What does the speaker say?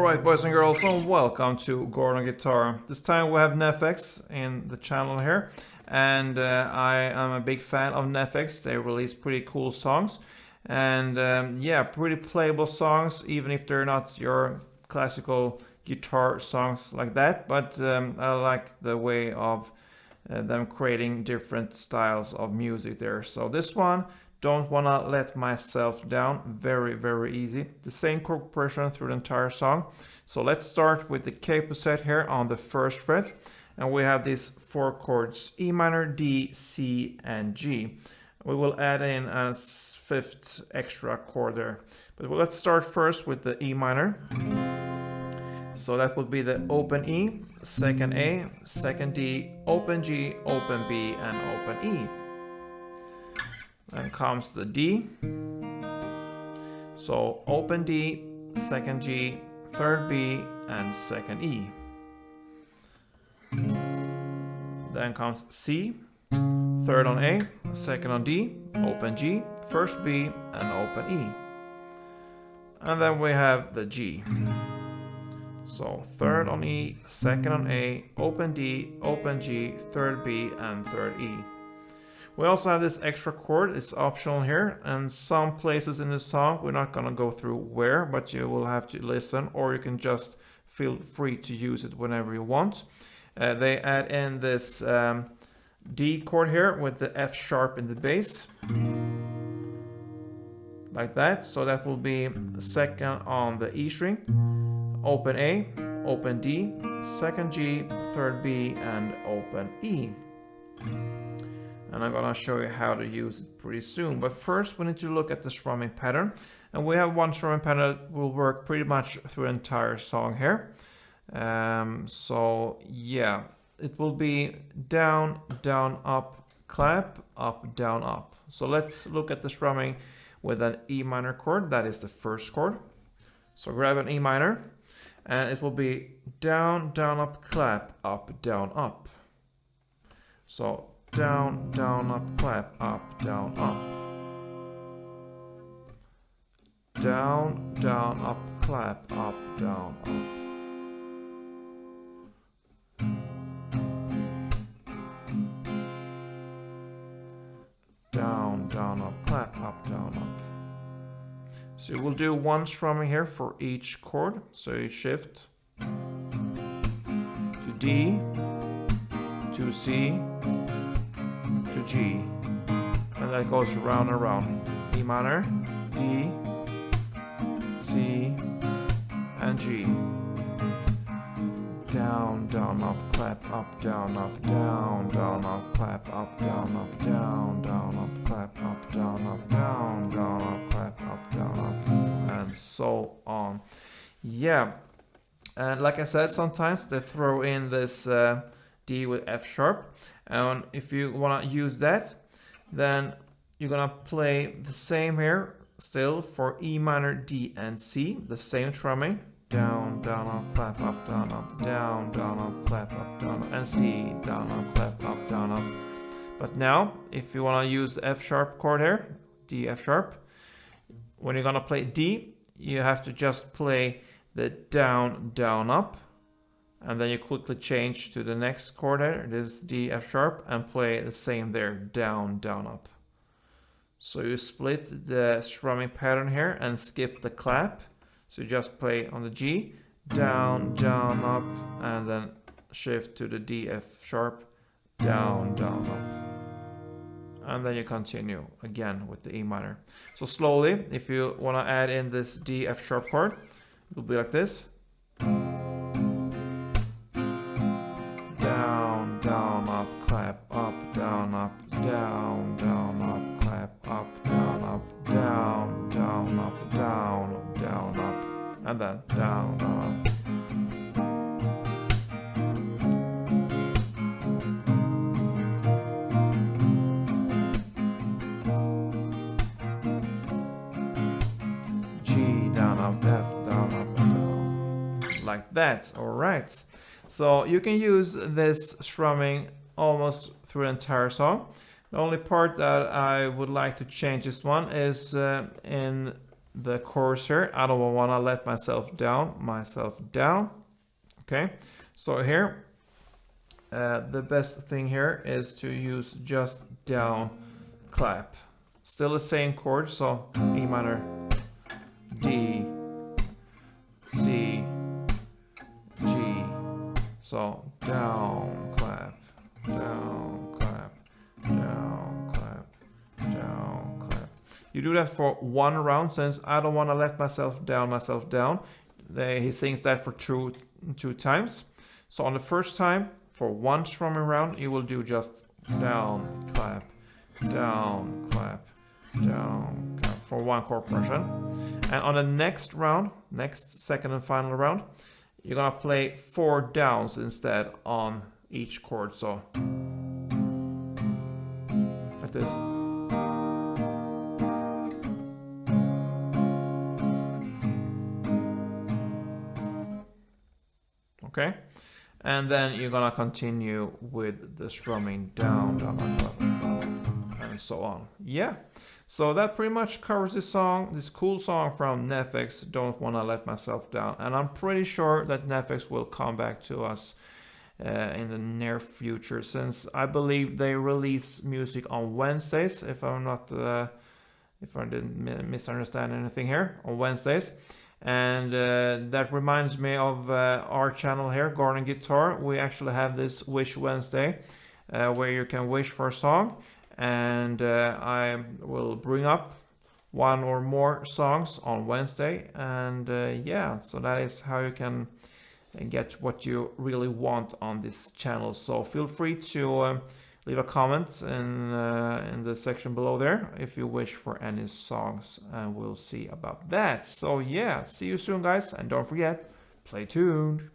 Alright, boys and girls, and welcome to Gordon Guitar. This time we have NEFFEX in the channel here, and I am a big fan of NEFFEX. They release pretty cool songs, and yeah, pretty playable songs, even if they're not your classical guitar songs like that. But I like the way of them creating different styles of music there. So this one, Don't Wanna Let Myself Down, very easy. The same chord progression through the entire song. So let's start with the capo set here on the first fret, and we have these four chords: E minor, D, C, and G. We will add in a fifth extra chord there, but let's start first with the E minor. So that would be the open E, second A, second D, open G, open B, and open E. Then comes the D. So open D, second G, third B, and second E. Then comes C, third on A, second on D, open G, first B, and open E. And then we have the G. So third on E, second on A, open D, open G, third B, and third E. We also have this extra chord. It's optional here, and some places in the song we're not gonna go through where, but you will have to listen, or you can just feel free to use it whenever you want. They add in this D chord here with the F sharp in the bass, like that. So that will be second on the E string, open A, open D, second G, third B, and open E. And I'm gonna show you how to use it pretty soon. But first we need to look at the strumming pattern. And we have one strumming pattern that will work pretty much through the entire song here. So yeah, it will be down, down, up, clap, up, down, up. So let's look at the strumming with an E minor chord. That is the first chord. So grab an E minor, and it will be down, down, up, clap, up, down, up. So down, down, up, clap, up, down, up. Down, down, up, clap, up, down, up. Down, down, up, clap, up, down, up. So we'll do one strumming here for each chord. So you shift to D, to C, to G, and that goes round and round. E minor, D, C, and G. Down, down, up, clap, up, down, up, down, down, up, clap, up, down, up, down, down, up, clap, up, down, up, down, down, up, clap, up, down, up, and so on. Yeah, and like I said, sometimes they throw in this D with F sharp, and if you want to use that, then you're gonna play the same here still for E minor, D, and C, the same strumming. Down, down, up, clap, up, down, up, down, down, up, clap, up, down, up, and C, down, up, clap, up, down, up. But now, if you want to use the F sharp chord here, D, F sharp, when you're gonna play D, you have to just play the down, down, up, and then you quickly change to the next chord here, this D, F sharp, and play the same there, down, down, up. So you split the strumming pattern here and skip the clap. So you just play on the G, down, down, up, and then shift to the D, F sharp, down, down, up. And then you continue again with the E minor. So slowly, if you want to add in this D, F sharp chord, it will be like this. Down, down, up, clap, up, down, up, down, down, up, clap, up, down, up, down, down, up, down, down, up, and then down, down, up. G, down, up, F, down, up, down. Like that, alright. So you can use this strumming almost through the entire song. The only part that I would like to change this one is in the chorus here. I don't want to let myself down, okay? So here, the best thing here is to use just down clap. Still the same chord, so E minor, D, C, G. So down clap, down clap, down clap, down clap. You do that for one round, since I don't want to let myself down. He sings that for two times. So on the first time, for one strumming round, you will do just down clap, down clap, down clap for one chord progression. And on the next round, second and final round, you're gonna play 4 downs instead on each chord. So like this. Okay, and then you're gonna continue with the strumming down, and so on. Yeah, so that pretty much covers this song, this cool song from NEFFEX, Don't Wanna Let Myself Down. And I'm pretty sure that NEFFEX will come back to us in the near future, since I believe they release music on Wednesdays, if I'm not if I didn't misunderstand anything here, on Wednesdays. And that reminds me of our channel here, Garden Guitar. We actually have this Wish Wednesday where you can wish for a song, and I will bring up one or more songs on Wednesday. And yeah, so that is how you can get what you really want on this channel. So feel free to leave a comment in the section below there if you wish for any songs, and we'll see about that. So yeah, see you soon guys, and don't forget, play tuned.